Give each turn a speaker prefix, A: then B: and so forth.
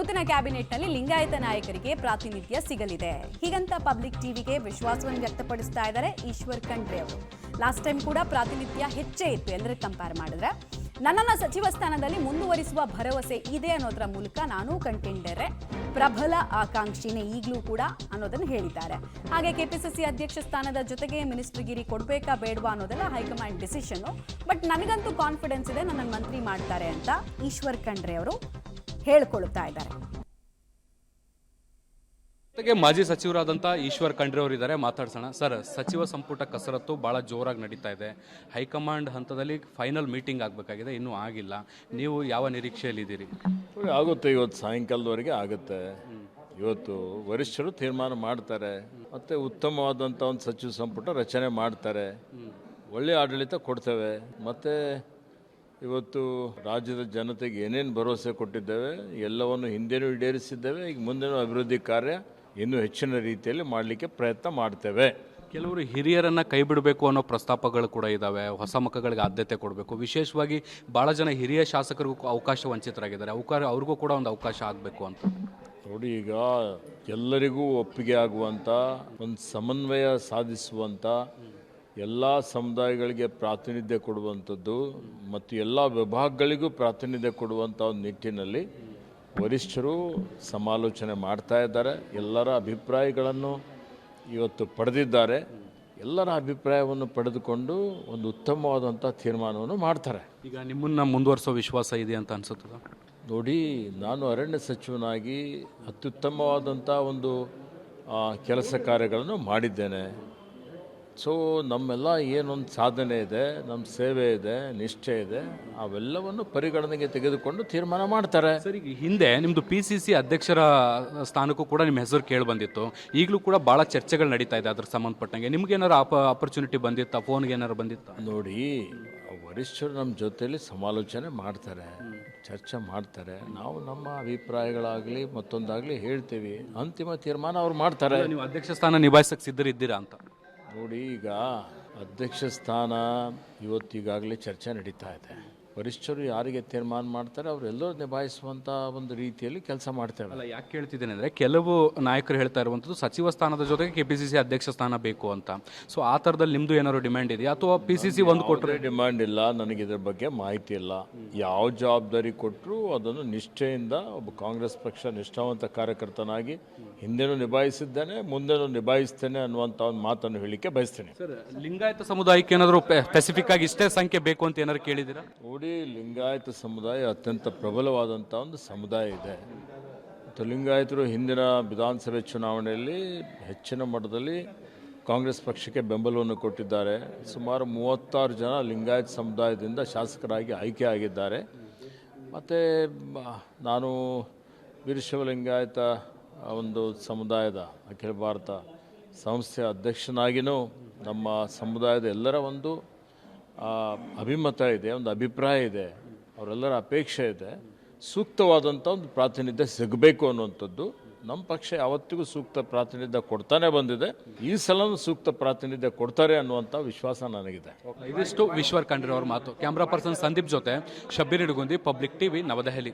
A: ನೂತನ ಕ್ಯಾಬಿನೆಟ್ನಲ್ಲಿ ಲಿಂಗಾಯತ ನಾಯಕರಿಗೆ ಪ್ರಾತಿನಿಧ್ಯ ಸಿಗಲಿದೆ. ಹೀಗಂತ ಪಬ್ಲಿಕ್ ಟಿವಿಗೆ ವಿಶ್ವಾಸವನ್ನು ವ್ಯಕ್ತಪಡಿಸ್ತಾ ಇದ್ದಾರೆ ಈಶ್ವರ್ ಖಂಡ್ರೆ ಅವರು. ಲಾಸ್ಟ್ ಟೈಮ್ ಕೂಡ ಪ್ರಾತಿನಿಧ್ಯ ಹೆಚ್ಚೇ ಇತ್ತು ಎಲ್ಲರಿಗೆ ಕಂಪೇರ್ ಮಾಡಿದ್ರೆ. ನನ್ನನ್ನು ಸಚಿವ ಸ್ಥಾನದಲ್ಲಿ ಮುಂದುವರಿಸುವ ಭರವಸೆ ಇದೆ ಅನ್ನೋದರ ಮೂಲಕ ನಾನು ಕಂಟೆಂಡರೆ, ಪ್ರಬಲ ಆಕಾಂಕ್ಷಿನೇ ಈಗಲೂ ಕೂಡ ಅನ್ನೋದನ್ನು ಹೇಳಿದ್ದಾರೆ. ಹಾಗೆ ಕೆಪಿಸಿಸಿ ಅಧ್ಯಕ್ಷ ಸ್ಥಾನದ ಜೊತೆಗೆ ಮಿನಿಸ್ಟ್ರಿಗಿರಿ ಕೊಡಬೇಕಾ ಬೇಡವಾ ಅನ್ನೋದೆಲ್ಲ ಹೈಕಮಾಂಡ್ ಡಿಸಿಷನ್ನು. ಬಟ್ ನನಗಂತೂ ಕಾನ್ಫಿಡೆನ್ಸ್ ಇದೆ, ನನ್ನನ್ನು ಮಂತ್ರಿ ಮಾಡ್ತಾರೆ ಅಂತ ಈಶ್ವರ್ ಖಂಡ್ರೆ ಅವರು ಹೇಳಿಕೊಳ್ಳುತ್ತಾ ಇದ್ದಾರೆ.
B: ಜೊತೆಗೆ ಮಾಜಿ ಸಚಿವರಾದಂಥ ಈಶ್ವರ್ ಖಂಡ್ರೆ ಅವರು ಇದ್ದಾರೆ, ಮಾತಾಡ್ಸೋಣ. ಸರ್, ಸಚಿವ ಸಂಪುಟ ಕಸರತ್ತು ಭಾಳ ಜೋರಾಗಿ ನಡೀತಾ ಇದೆ. ಹೈಕಮಾಂಡ್ ಹಂತದಲ್ಲಿ ಫೈನಲ್ ಮೀಟಿಂಗ್ ಆಗಬೇಕಾಗಿದೆ, ಇನ್ನೂ ಆಗಿಲ್ಲ. ನೀವು ಯಾವ ನಿರೀಕ್ಷೆಯಲ್ಲಿದ್ದೀರಿ?
C: ಆಗುತ್ತೆ, ಇವತ್ತು ಸಾಯಂಕಾಲದವರೆಗೆ ಆಗುತ್ತೆ. ಇವತ್ತು ವರಿಷ್ಠರು ತೀರ್ಮಾನ ಮಾಡ್ತಾರೆ, ಮತ್ತು ಉತ್ತಮವಾದಂಥ ಒಂದು ಸಚಿವ ಸಂಪುಟ ರಚನೆ ಮಾಡ್ತಾರೆ. ಒಳ್ಳೆಯ ಆಡಳಿತ ಕೊಡ್ತೇವೆ. ಮತ್ತು ಇವತ್ತು ರಾಜ್ಯದ ಜನತೆಗೆ ಏನೇನು ಭರವಸೆ ಕೊಟ್ಟಿದ್ದೇವೆ ಎಲ್ಲವನ್ನು ಹಿಂದೆನೂ ಈಡೇರಿಸಿದ್ದೇವೆ. ಈಗ ಮುಂದಿನ ಅಭಿವೃದ್ಧಿ ಕಾರ್ಯ ಇನ್ನೂ ಹೆಚ್ಚಿನ ರೀತಿಯಲ್ಲಿ ಮಾಡಲಿಕ್ಕೆ ಪ್ರಯತ್ನ ಮಾಡ್ತೇವೆ.
B: ಕೆಲವರು ಹಿರಿಯರನ್ನು ಕೈ ಬಿಡಬೇಕು ಅನ್ನೋ ಪ್ರಸ್ತಾಪಗಳು ಕೂಡ ಇದ್ದಾವೆ. ಹೊಸ ಮುಖಗಳಿಗೆ ಆದ್ಯತೆ ಕೊಡಬೇಕು. ವಿಶೇಷವಾಗಿ ಭಾಳ ಜನ ಹಿರಿಯ ಶಾಸಕರಿಗೂ ಅವಕಾಶ ವಂಚಿತರಾಗಿದ್ದಾರೆ. ಅವ್ರಿಗೂ ಕೂಡ ಒಂದು ಅವಕಾಶ ಆಗಬೇಕು ಅಂತ.
C: ನೋಡಿ, ಈಗ ಎಲ್ಲರಿಗೂ ಒಪ್ಪಿಗೆ ಆಗುವಂಥ ಒಂದು ಸಮನ್ವಯ ಸಾಧಿಸುವಂಥ ಎಲ್ಲ ಸಮುದಾಯಗಳಿಗೆ ಪ್ರಾತಿನಿಧ್ಯ ಕೊಡುವಂಥದ್ದು ಮತ್ತು ಎಲ್ಲ ವಿಭಾಗಗಳಿಗೂ ಪ್ರಾತಿನಿಧ್ಯ ಕೊಡುವಂಥ ಒಂದು ನಿಟ್ಟಿನಲ್ಲಿ ವರಿಷ್ಠರು ಸಮಾಲೋಚನೆ ಮಾಡ್ತಾ ಇದ್ದಾರೆ. ಎಲ್ಲರ ಅಭಿಪ್ರಾಯಗಳನ್ನು ಇವತ್ತು ಪಡೆದಿದ್ದಾರೆ. ಎಲ್ಲರ ಅಭಿಪ್ರಾಯವನ್ನು ಪಡೆದುಕೊಂಡು ಒಂದು ಉತ್ತಮವಾದಂಥ ತೀರ್ಮಾನವನ್ನು ಮಾಡ್ತಾರೆ.
B: ಈಗ ನಿಮ್ಮನ್ನು ಮುಂದುವರಿಸೋ ವಿಶ್ವಾಸ ಇದೆ ಅಂತ ಅನಿಸುತ್ತದೆ?
C: ನೋಡಿ, ನಾನು ಅರಣ್ಯ ಸಚಿವನಾಗಿ ಅತ್ಯುತ್ತಮವಾದಂಥ ಒಂದು ಕೆಲಸ ಕಾರ್ಯಗಳನ್ನು ಮಾಡಿದ್ದೇನೆ. ಸೊ ನಮ್ಮೆಲ್ಲ ಏನೊಂದು ಸಾಧನೆ ಇದೆ, ನಮ್ಮ ಸೇವೆ ಇದೆ, ನಿಷ್ಠೆ ಇದೆ, ಅವೆಲ್ಲವನ್ನು ಪರಿಗಣನೆಗೆ ತೆಗೆದುಕೊಂಡು ತೀರ್ಮಾನ ಮಾಡ್ತಾರೆ.
B: ಸರಿ, ಹಿಂದೆ ನಿಮ್ಮದು PCC ಅಧ್ಯಕ್ಷರ ಸ್ಥಾನಕ್ಕೂ ಕೂಡ ನಿಮ್ಮ ಹೆಸರು ಕೇಳಿ ಬಂದಿತ್ತು. ಈಗಲೂ ಕೂಡ ಭಾಳ ಚರ್ಚೆಗಳು ನಡೀತಾ ಇದೆ ಅದ್ರ ಸಂಬಂಧಪಟ್ಟಂಗೆ. ನಿಮ್ಗೇನಾರು ಅಪರ್ಚುನಿಟಿ ಬಂದಿತ್ತಾ? ಫೋನ್ಗೆ ಏನಾರು ಬಂದಿತ್ತಾ?
C: ನೋಡಿ, ವರಿಷ್ಠರು ನಮ್ಮ ಜೊತೆಯಲ್ಲಿ ಸಮಾಲೋಚನೆ ಮಾಡ್ತಾರೆ, ಚರ್ಚೆ ಮಾಡ್ತಾರೆ. ನಾವು ನಮ್ಮ ಅಭಿಪ್ರಾಯಗಳಾಗಲಿ ಮತ್ತೊಂದಾಗಲಿ ಹೇಳ್ತೀವಿ. ಅಂತಿಮ ತೀರ್ಮಾನ ಅವ್ರು ಮಾಡ್ತಾರೆ.
B: ನೀವು ಅಧ್ಯಕ್ಷ ಸ್ಥಾನ ನಿಭಾಯಿಸಕ್ಕೆ ಸಿದ್ಧರಿದ್ದೀರಾ ಅಂತ?
C: ನೋಡಿ, ಈಗ ಅಧ್ಯಕ್ಷ ಸ್ಥಾನ ಇವತ್ತೀಗಾಗಲೇ ಚರ್ಚೆ ನಡೀತಾ ಇದೆ. ವರಿಷ್ಠರು ಯಾರಿಗೆ ತೀರ್ಮಾನ ಮಾಡ್ತಾರೆ ಅವರೆಲ್ಲರೂ ನಿಭಾಯಿಸುವಂಥ ಒಂದು ರೀತಿಯಲ್ಲಿ ಕೆಲಸ ಮಾಡ್ತೇವೆ.
B: ಅಲ್ಲ, ಯಾಕೆ ಹೇಳ್ತಿದ್ದೇನೆ ಅಂದರೆ, ಕೆಲವು ನಾಯಕರು ಹೇಳ್ತಾ ಇರುವಂಥದ್ದು ಸಚಿವ ಸ್ಥಾನದ ಜೊತೆಗೆ KPCC ಅಧ್ಯಕ್ಷ ಸ್ಥಾನ ಬೇಕು ಅಂತ. ಸೊ ಆ ಥರದಲ್ಲಿ ನಿಮ್ಮದು ಏನಾದ್ರು ಡಿಮ್ಯಾಂಡ್ ಇದೆಯಾ, ಅಥವಾ PCC ಒಂದು ಕೊಟ್ಟರೆ?
C: ಡಿಮ್ಯಾಂಡ್ ಇಲ್ಲ, ನನಗೆ ಇದ್ರ ಬಗ್ಗೆ ಮಾಹಿತಿ ಇಲ್ಲ. ಯಾವ ಜವಾಬ್ದಾರಿ ಕೊಟ್ಟರು ಅದನ್ನು ನಿಷ್ಠೆಯಿಂದ ಒಬ್ಬ ಕಾಂಗ್ರೆಸ್ ಪಕ್ಷ ನಿಷ್ಠಾವಂತ ಕಾರ್ಯಕರ್ತನಾಗಿ ಹಿಂದೆನೂ ನಿಭಾಯಿಸಿದ್ದೇನೆ, ಮುಂದೆನೂ ನಿಭಾಯಿಸ್ತೇನೆ ಅನ್ನುವಂಥ ಒಂದು ಮಾತನ್ನು ಹೇಳಲಿಕ್ಕೆ ಬಯಸ್ತೇನೆ.
B: ಸರ್, ಲಿಂಗಾಯತ ಸಮುದಾಯಕ್ಕೆ ಏನಾದರೂ ಸ್ಪೆಸಿಫಿಕ್ ಆಗಿ ಇಷ್ಟೇ ಸಂಖ್ಯೆ ಬೇಕು ಅಂತ ಏನಾದ್ರು ಕೇಳಿದ್ದೀರಾ?
C: ನೋಡಿ, ಲಿಂಗಾಯತ ಸಮುದಾಯ ಅತ್ಯಂತ ಪ್ರಬಲವಾದಂಥ ಒಂದು ಸಮುದಾಯ ಇದೆ. ಮತ್ತು ಲಿಂಗಾಯತರು ಹಿಂದಿನ ವಿಧಾನಸಭೆ ಚುನಾವಣೆಯಲ್ಲಿ ಹೆಚ್ಚಿನ ಮಟ್ಟದಲ್ಲಿ ಕಾಂಗ್ರೆಸ್ ಪಕ್ಷಕ್ಕೆ ಬೆಂಬಲವನ್ನು ಕೊಟ್ಟಿದ್ದಾರೆ. ಸುಮಾರು 36 ಜನ ಲಿಂಗಾಯತ ಸಮುದಾಯದಿಂದ ಶಾಸಕರಾಗಿ ಆಯ್ಕೆ ಆಗಿದ್ದಾರೆ. ಮತ್ತು ನಾನು ವೀರಶೈವ ಲಿಂಗಾಯತ ಒಂದು ಸಮುದಾಯದ ಅಖಿಲ ಭಾರತ ಸಂಸ್ಥೆಯ ಅಧ್ಯಕ್ಷನಾಗಿಯೂ ನಮ್ಮ ಸಮುದಾಯದ ಎಲ್ಲರ ಒಂದು ಅಭಿಮತ ಇದೆ, ಒಂದು ಅಭಿಪ್ರಾಯ ಇದೆ, ಅವರೆಲ್ಲರ ಅಪೇಕ್ಷೆ ಇದೆ. ಸೂಕ್ತವಾದಂಥ ಒಂದು ಪ್ರಾತಿನಿಧ್ಯ ಸಿಗಬೇಕು ಅನ್ನುವಂಥದ್ದು. ನಮ್ಮ ಪಕ್ಷ ಯಾವತ್ತಿಗೂ ಸೂಕ್ತ ಪ್ರಾತಿನಿಧ್ಯ ಕೊಡ್ತಾನೆ ಬಂದಿದೆ. ಈ ಸಲನೂ ಸೂಕ್ತ ಪ್ರಾತಿನಿಧ್ಯ ಕೊಡ್ತಾರೆ ಅನ್ನುವಂಥ ವಿಶ್ವಾಸ ನನಗಿದೆ.
B: ಇದಿಷ್ಟು ಈಶ್ವರ್ ಖಂಡ್ರೆ ಅವ್ರ ಮಾತು. ಕ್ಯಾಮ್ರಾ ಪರ್ಸನ್ ಸಂದೀಪ್ ಜೊತೆ ಶಬ್ಬೀರ್ ಇಡಗುಂದಿ, ಪಬ್ಲಿಕ್ ಟಿವಿ, ನವದೆಹಲಿ.